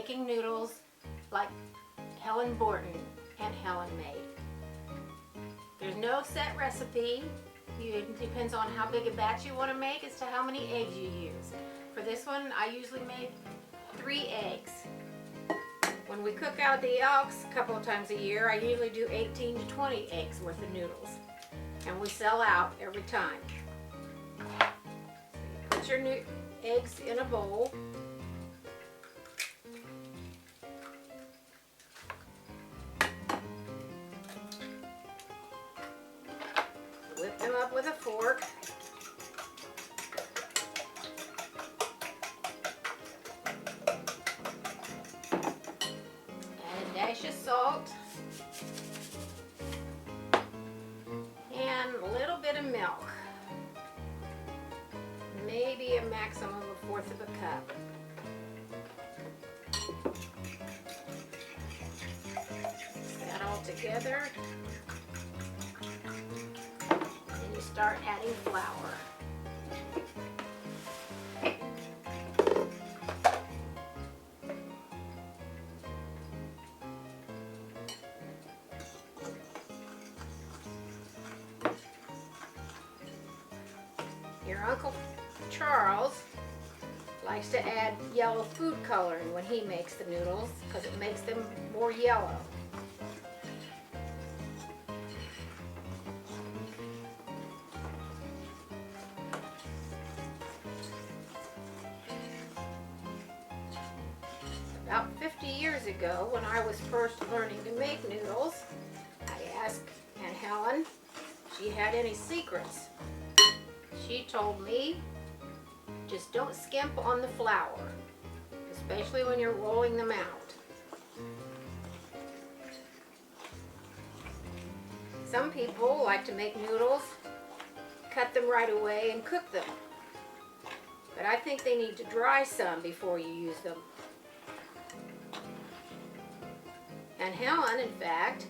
making noodles like Helen Borton and Helen made. There's no set recipe. It depends on how big a batch you want to make as to how many eggs you use. For this one, I usually make 3 eggs. When we cook out the Elks a couple of times a year, I usually do 18 to 20 eggs worth of noodles. And we sell out every time. So you put your eggs in a bowl. Whip them up with a fork. Add a dash of salt. And a little bit of milk. Maybe a maximum of 1/4 of a cup. Mix that all together. And you start adding flour. Your Uncle Charles likes to add yellow food coloring when he makes the noodles because it makes them more yellow. About 50 years ago, when I was first learning to make noodles, I asked Aunt Helen if she had any secrets. She told me, just don't skimp on the flour, especially when you're rolling them out. Some people like to make noodles, cut them right away and cook them. But I think they need to dry some before you use them. And Helen, in fact,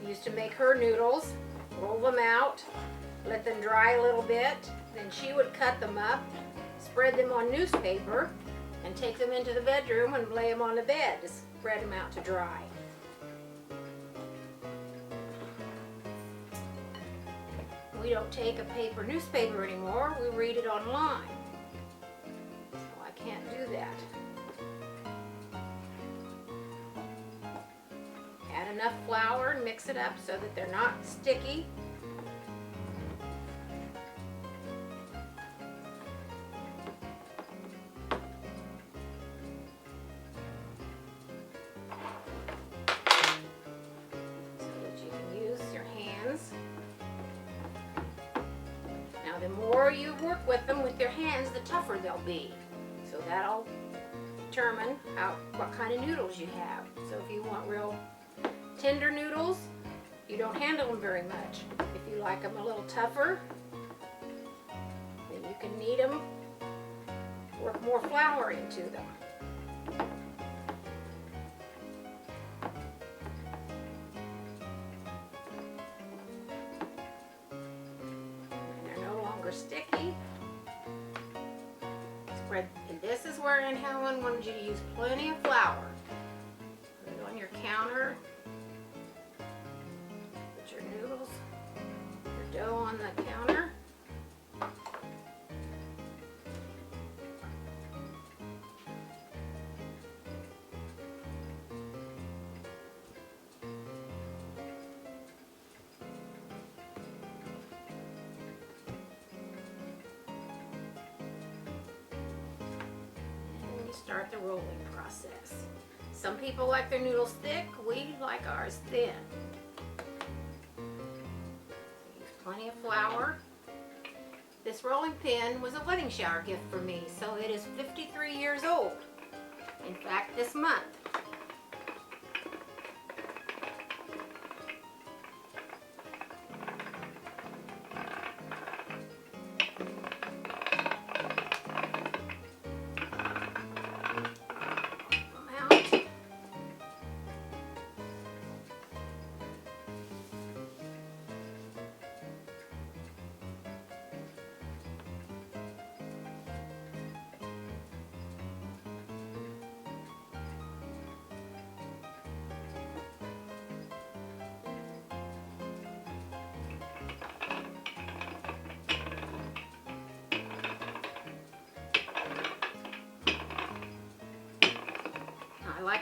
used to make her noodles, roll them out, let them dry a little bit, then she would cut them up, spread them on newspaper, and take them into the bedroom and lay them on the bed to spread them out to dry. We don't take a paper newspaper anymore, we read it online. So I can't do that. Add enough flour and mix it up so that they're not sticky. Now the more you work with them with your hands, the tougher they'll be. So that'll determine what kind of noodles you have. So if you want real tender noodles, you don't handle them very much. If you like them a little tougher, then you can knead them, work more flour into them. Sticky. Spread, and this is where Aunt Helen wanted you to use plenty of flour. Put it on your counter. Put your noodles, your dough on the counter. Start the rolling process. Some people like their noodles thick, we like ours thin. Use plenty of flour. This rolling pin was a wedding shower gift for me, so it is 53 years old. In fact, this month.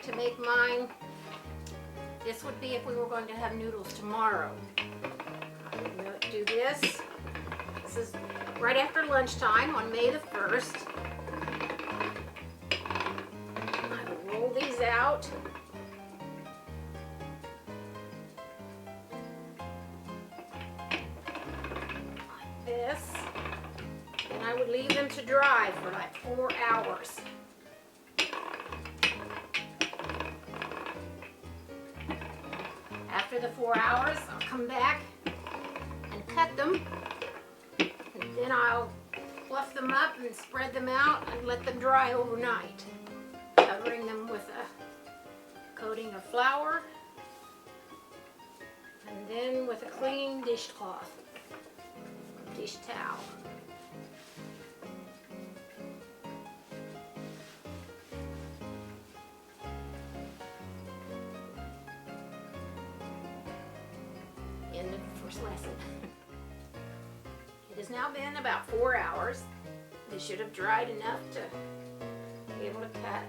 like to make mine. This would be if we were going to have noodles tomorrow. I'm going to do this. This is right after lunchtime on May the 1st. I will roll these out. Like this. And I would leave them to dry for like 4 hours. After the 4 hours, I'll come back and cut them. And then I'll fluff them up and spread them out and let them dry overnight. Covering them with a coating of flour. And then with a clean dishcloth, dish towel. End of the first lesson. It has now been about 4 hours. They should have dried enough to be able to cut.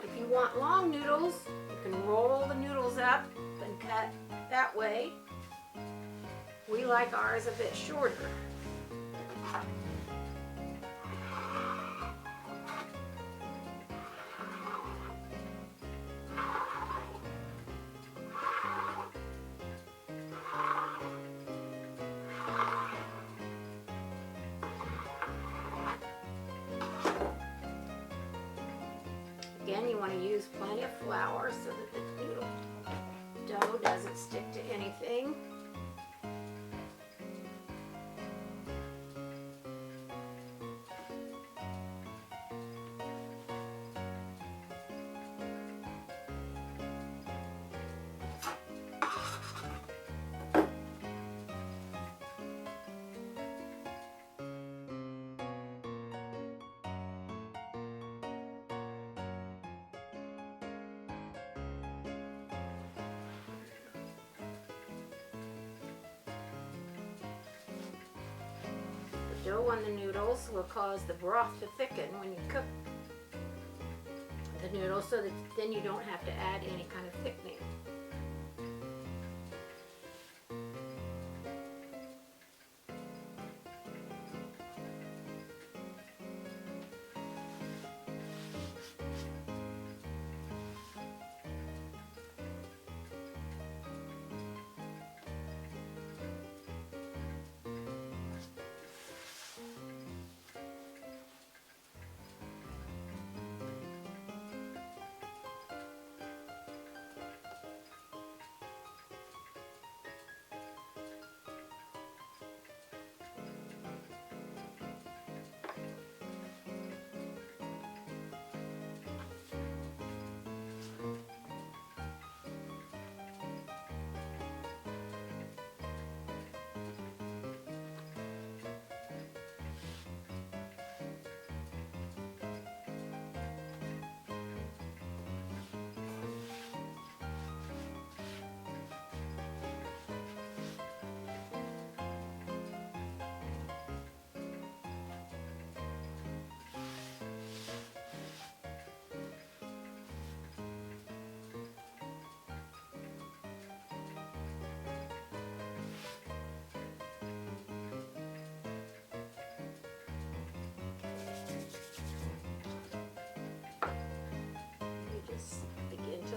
If you want long noodles, you can roll the noodles up and cut that way. We like ours a bit shorter. Again, you want to use plenty of flour so that the noodle dough doesn't stick to anything. The dough on the noodles will cause the broth to thicken when you cook the noodles, so that then you don't have to add any kind of thickening.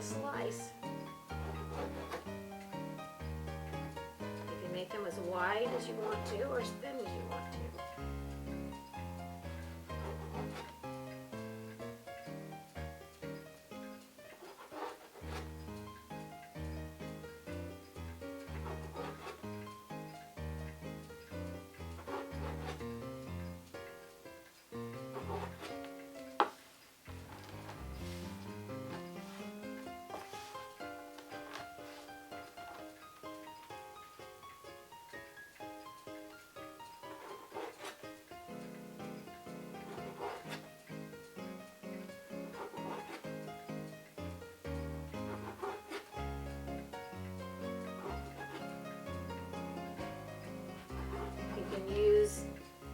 Slice. You can make them as wide as you want to or as thin as you want to. You can use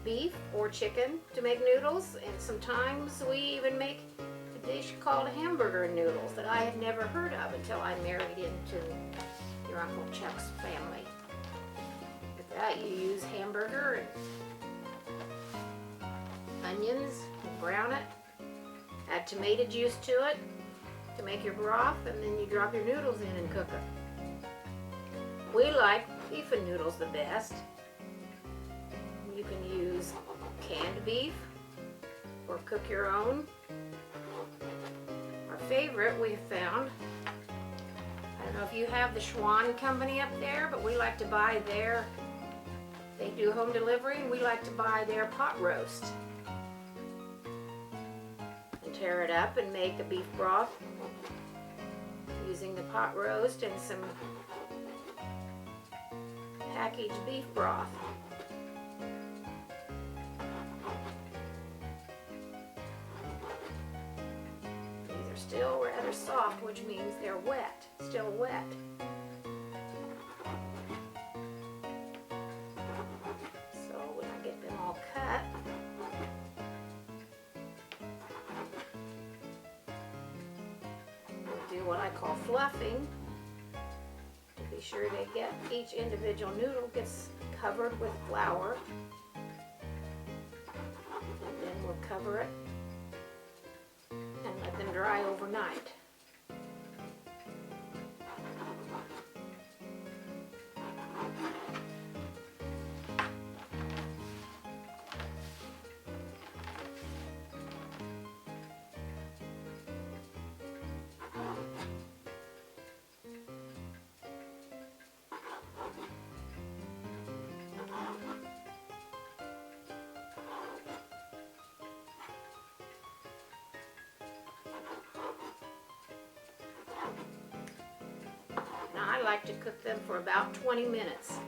beef or chicken to make noodles, and sometimes we even make a dish called hamburger noodles that I had never heard of until I married into your Uncle Chuck's family. With that, you use hamburger and onions and brown it. Add tomato juice to it to make your broth, and then you drop your noodles in and cook it. We like beef and noodles the best. You can use canned beef or cook your own. Our favorite we have found, I don't know if you have the Schwan company up there, but we like to buy their, they do home delivery, and we like to buy their pot roast. And tear it up and make a beef broth using the pot roast and some packaged beef broth. These are still rather soft, which means they're wet, still wet. So when I get them all cut, we'll do what I call fluffing. Be sure they get, each individual noodle gets covered with flour, and then we'll cover it and let them dry overnight. Now I like to cook them for about 20 minutes.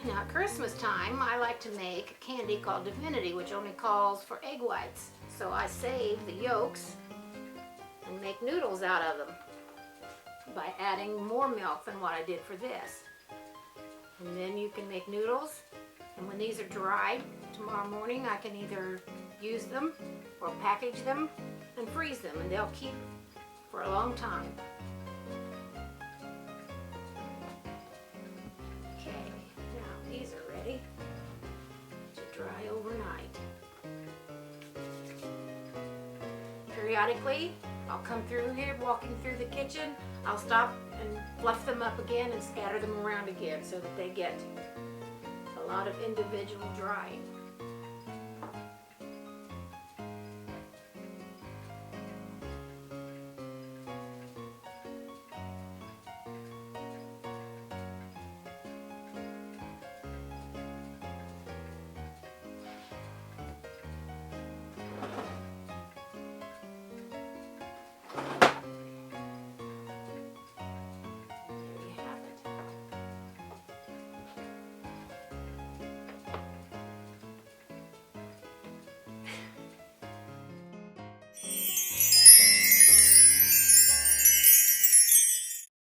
Now at Christmas time, I like to make a candy called Divinity, which only calls for egg whites. So I save the yolks and make noodles out of them by adding more milk than what I did for this. And then you can make noodles, and when these are dried, tomorrow morning I can either use them or package them and freeze them, and they'll keep for a long time. These are ready to dry overnight. Periodically, I'll come through here, walking through the kitchen, I'll stop and fluff them up again and scatter them around again so that they get a lot of individual drying.